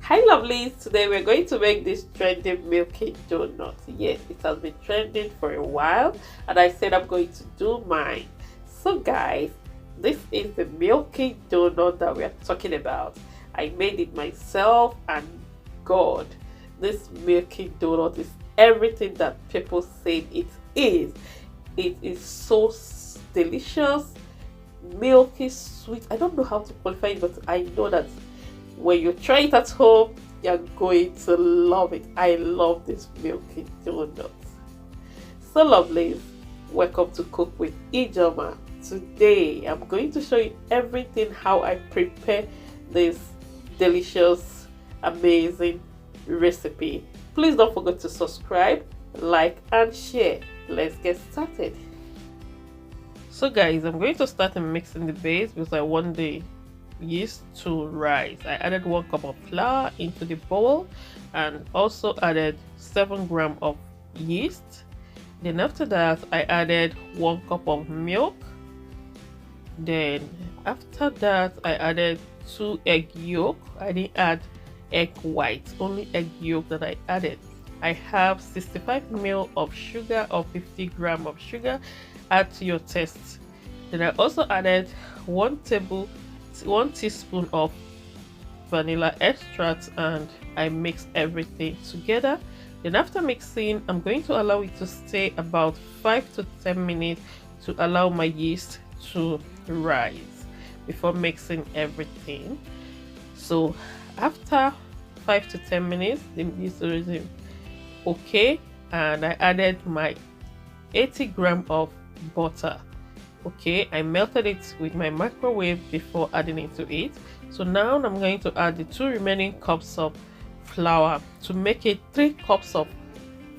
Hi lovelies, today we're going to make this trending milky donut. Yes, it has been trending for a while and I said I'm going to do mine. So guys, this is the milky donut that we're talking about. I made it myself and God, this milky donut is everything that people say it is. It is so delicious, milky, sweet. I don't know how to qualify it, but I know that when you try it at home, you're going to love it. I love this milky donut. So lovely, welcome to Cook with Ijoma. Today I'm going to show you everything how I prepare this delicious, amazing recipe. Please don't forget to subscribe, like and share. Let's get started. So guys, I'm going to start mixing the base because I want the yeast to rise. I added 1 cup of flour into the bowl and also added 7 grams of yeast. Then after that I added 1 cup of milk. Then after that I added 2 egg yolk. I didn't add egg white, only egg yolk that I added. I have 65 ml of sugar or 50 grams of sugar. Add to your taste. Then I also added 1 teaspoon of vanilla extract and I mix everything together. Then after mixing, I'm going to allow it to stay about 5 to 10 minutes to allow my yeast to rise before mixing everything. So after 5 to 10 minutes, the yeast is okay, and I added my 80 grams of butter. Okay, I melted it with my microwave before adding it to it. So now I'm going to add the 2 remaining cups of flour to make it 3 cups of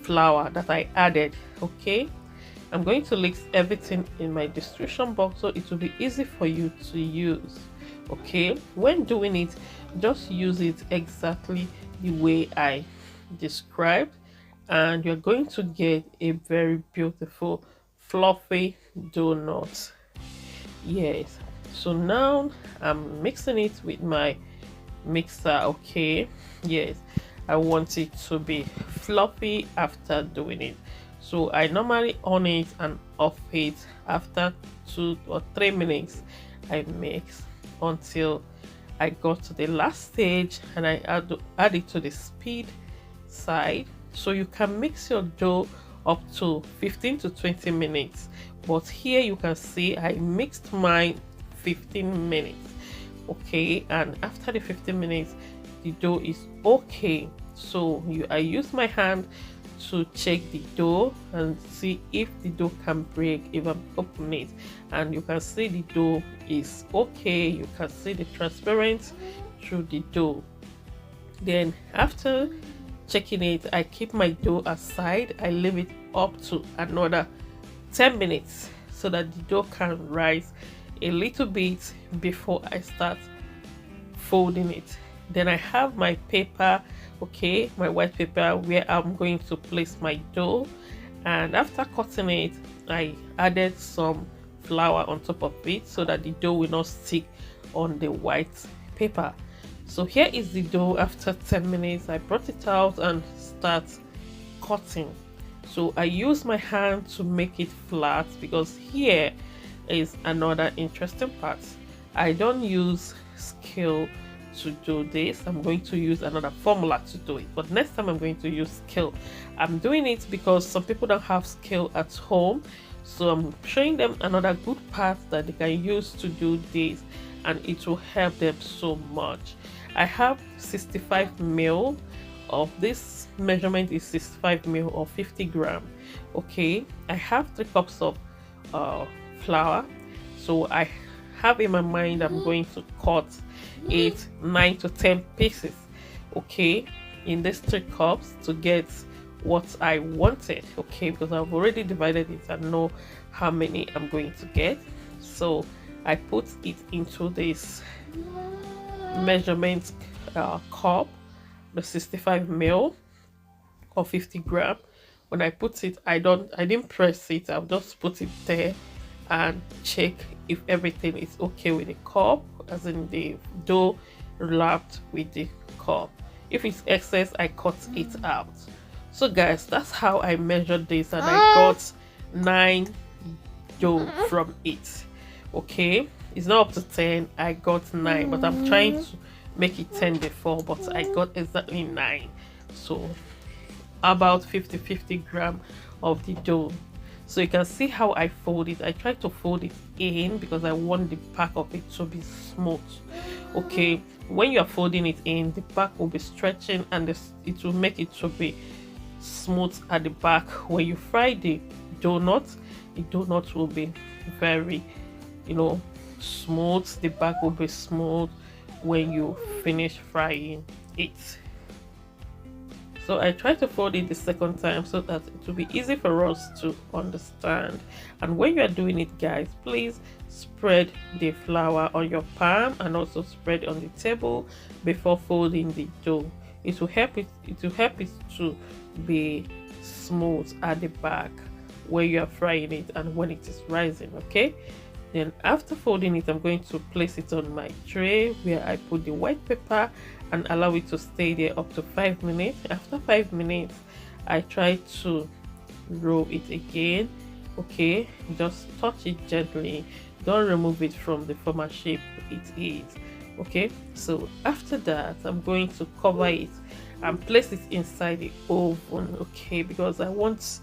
flour that I added. Okay, I'm going to list everything in my description box so it will be easy for you to use. Okay, when doing it, just use it exactly the way I described and you're going to get a very beautiful fluffy donut. Yes, so now I'm mixing it with my mixer. Okay, yes, I want it to be fluffy after doing it, so I normally on it and off it after 2 or 3 minutes. I mix until I got to the last stage and I add it to the speed side, so you can mix your dough up to 15 to 20 minutes, but here you can see I mixed mine 15 minutes. Okay, and after the 15 minutes the dough is okay, so I use my hand to check the dough and see if the dough can break if I'm opening it, and you can see the dough is okay. You can see the transparent through the dough. Then after checking it, I keep my dough aside. I leave it up to another 10 minutes so that the dough can rise a little bit before I start folding it. Then I have my paper, okay, my white paper where I'm going to place my dough, and after cutting it I added some flour on top of it so that the dough will not stick on the white paper. So here is the dough after 10 minutes. I brought it out and start cutting. So I use my hand to make it flat because here is another interesting part. I don't use scale to do this. I'm going to use another formula to do it, but next time I'm going to use scale. I'm doing it because some people don't have scale at home, so I'm showing them another good part that they can use to do this and it will help them so much. I have 65 ml of this. Measurement is 65 ml or 50 grams. Okay, I have 3 cups of flour, so I have in my mind I'm going to cut it 9 to 10 pieces, okay, in these 3 cups to get what I wanted. Okay, because I've already divided it and know how many I'm going to get, so I put it into this measurement cup, the 65 ml or 50 grams. When I put it, I didn't press it. I'll just put it there and check if everything is okay with the cup, as in the dough wrapped with the cup. If it's excess, I cut it out. So guys, that's how I measured this, and I got 9 dough from it. Okay, it's not up to 10, I got 9, but I'm trying to make it 10 before, but I got exactly 9. So about 50 gram of the dough. So you can see how I fold it. I try to fold it in because I want the back of it to be smooth. Okay, when you are folding it in, the back will be stretching, and it will make it to be smooth at the back. When you fry the donut will be very, smooth. The back will be smooth when you finish frying it. So I try to fold it the second time so that it will be easy for us to understand. And when you are doing it, guys, please spread the flour on your palm and also spread on the table before folding the dough. It will help it to be smooth at the back where you are frying it and when it is rising. Okay, then after folding it, I'm going to place it on my tray where I put the white pepper and allow it to stay there up to 5 minutes. After 5 minutes, I try to roll it again. Okay, just touch it gently, don't remove it from the former shape it is. Okay, so after that, I'm going to cover it and place it inside the oven. Okay, because I want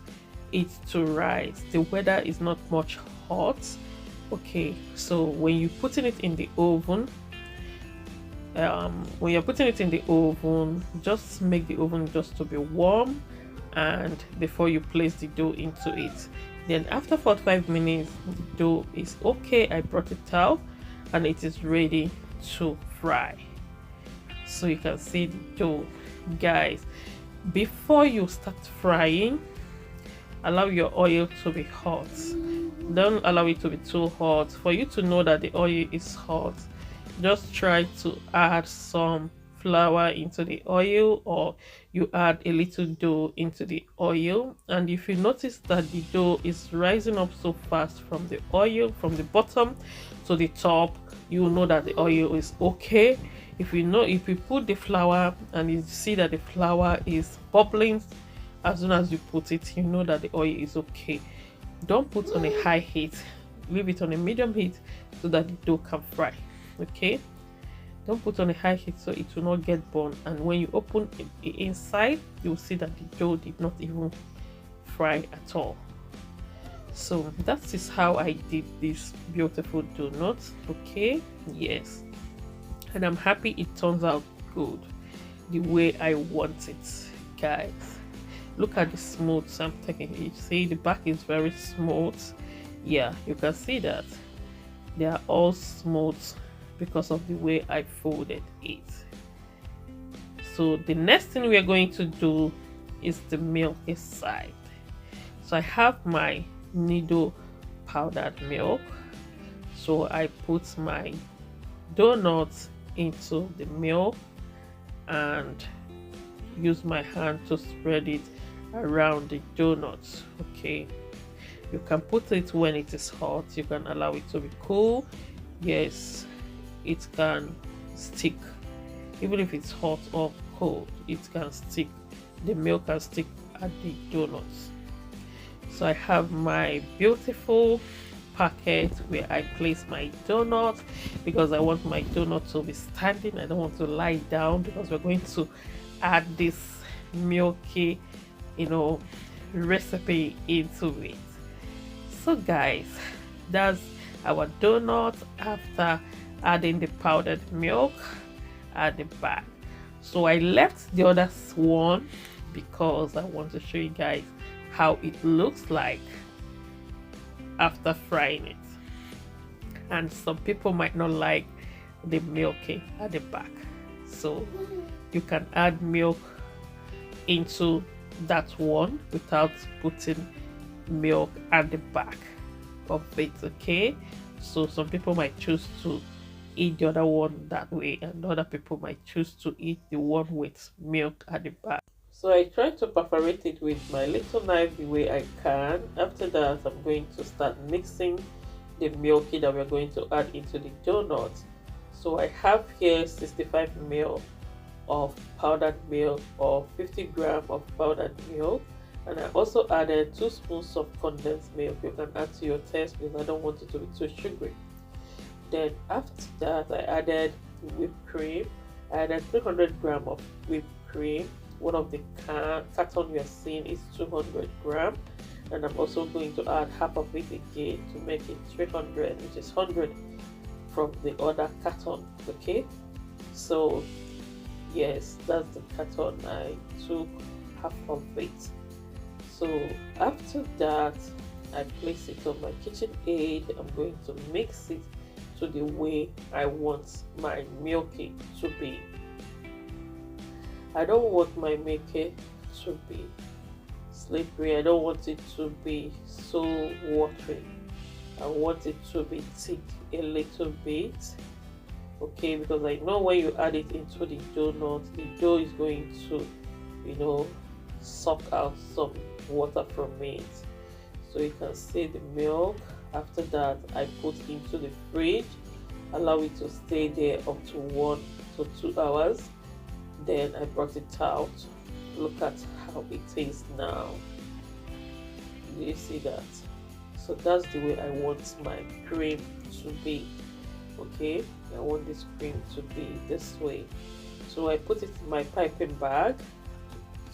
it to rise. The weather is not much hot. Okay, so when you're putting it in the oven, just make the oven just to be warm, and before you place the dough into it. Then after 45 minutes, the dough is okay. I brought it out and it is ready to fry. So you can see the dough, guys. Before you start frying, allow your oil to be hot. Don't allow it to be too hot. For you to know that the oil is hot, just try to add some flour into the oil, or you add a little dough into the oil. And if you notice that the dough is rising up so fast from the oil, from the bottom to the top, you will know that the oil is okay. If you put the flour and you see that the flour is bubbling as soon as you put it, you know that the oil is okay. Don't put on a high heat, leave it on a medium heat so that the dough can fry. Okay, don't put on a high heat so it will not get burned, and when you open the inside, you will see that the dough did not even fry at all. So that is how I did this beautiful donut. Okay, yes, and I'm happy it turns out good the way I want it, guys. Look at the smooth I'm taking it. See, the back is very smooth. Yeah, you can see that they are all smooth because of the way I folded it. So the next thing we are going to do is the milky side. So I have my Nido powdered milk. So I put my donuts into the milk and use my hand to spread it around the donuts. Okay, you can put it when it is hot, you can allow it to be cool. Yes, it can stick even if it's hot or cold. It can stick, the milk can stick at the donuts. So I have my beautiful packet where I place my donut because I want my donut to be standing. I don't want to lie down because we're going to add this milky recipe into it. So guys, that's our donut after adding the powdered milk at the back. So I left the other one because I want to show you guys how it looks like after frying it, and some people might not like the milky at the back, so you can add milk into that one without putting milk at the back of it. Okay, so some people might choose to eat the other one that way, and other people might choose to eat the one with milk at the back. So I try to perforate it with my little knife the way I can. After that, I'm going to start mixing the milky that we're going to add into the donut. So I have here 65 ml of powdered milk or 50 grams of powdered milk, and I also added 2 spoons of condensed milk. You can add to your taste because I don't want it to be too sugary. Then after that, I added whipped cream. I added 300 grams of whipped cream. One of the carton you are seeing is 200 grams, and I'm also going to add half of it again to make it 300, which is 100 from the other carton. Okay, so yes, that's the carton. I took half of it. So after that, I place it on my KitchenAid. I'm going to mix it to the way I want my milky to be. I don't want my milky to be slippery. I don't want it to be so watery. I want it to be thick a little bit. Okay, because I know when you add it into the donut, the dough is going to, suck out some water from it. So you can see the milk. After that, I put into the fridge, allow it to stay there up to 1 to 2 hours. Then I brought it out. Look at how it is now. Do you see that? So that's the way I want my cream to be. Okay, I want this cream to be this way. So I put it in my piping bag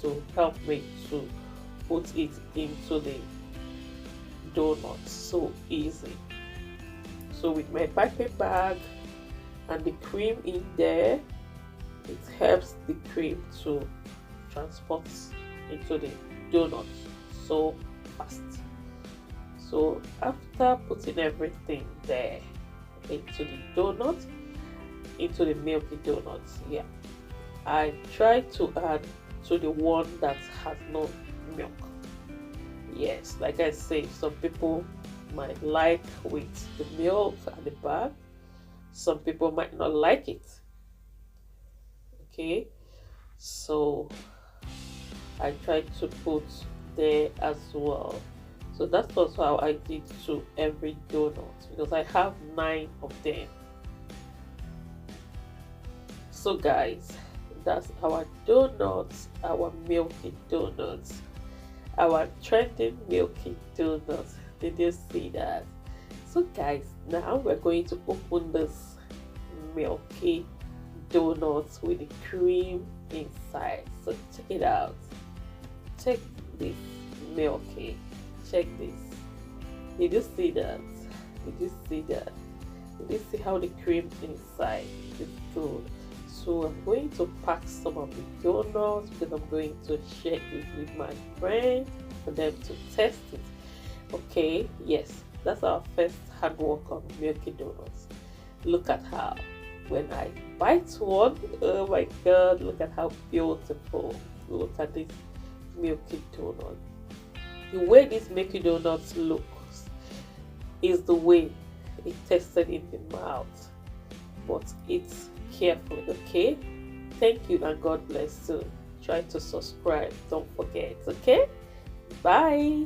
to help me to put it into the donut. So easy. So with my piping bag and the cream in there, it helps the cream to transport into the donut so fast. So after putting everything there into the donut, into the milky donut, yeah, I try to add to the one that has no milk. Yes, like I say, some people might like with the milk at the back, some people might not like it. Okay, so I try to put there as well. So that's also how I did to every donut, because I have 9 of them. So guys, that's our donuts, our milky donuts, our trending milky donuts. Did you see that? So guys, now we're going to open this milky donuts with the cream inside. So check it out. Check this milky. Check this. Did you see that? Did you see that? Did you see how the cream inside is good? So I'm going to pack some of the donuts because I'm going to share it with my friends for them to test it. Okay, yes, that's our first handwork on milky donuts. Look at how when I bite one, oh my god, look at how beautiful. Look at this milky donut. The way this milky donuts looks is the way it tasted in the mouth, but it's carefully. Okay, thank you and God bless you. Try to subscribe, don't forget. Okay, bye.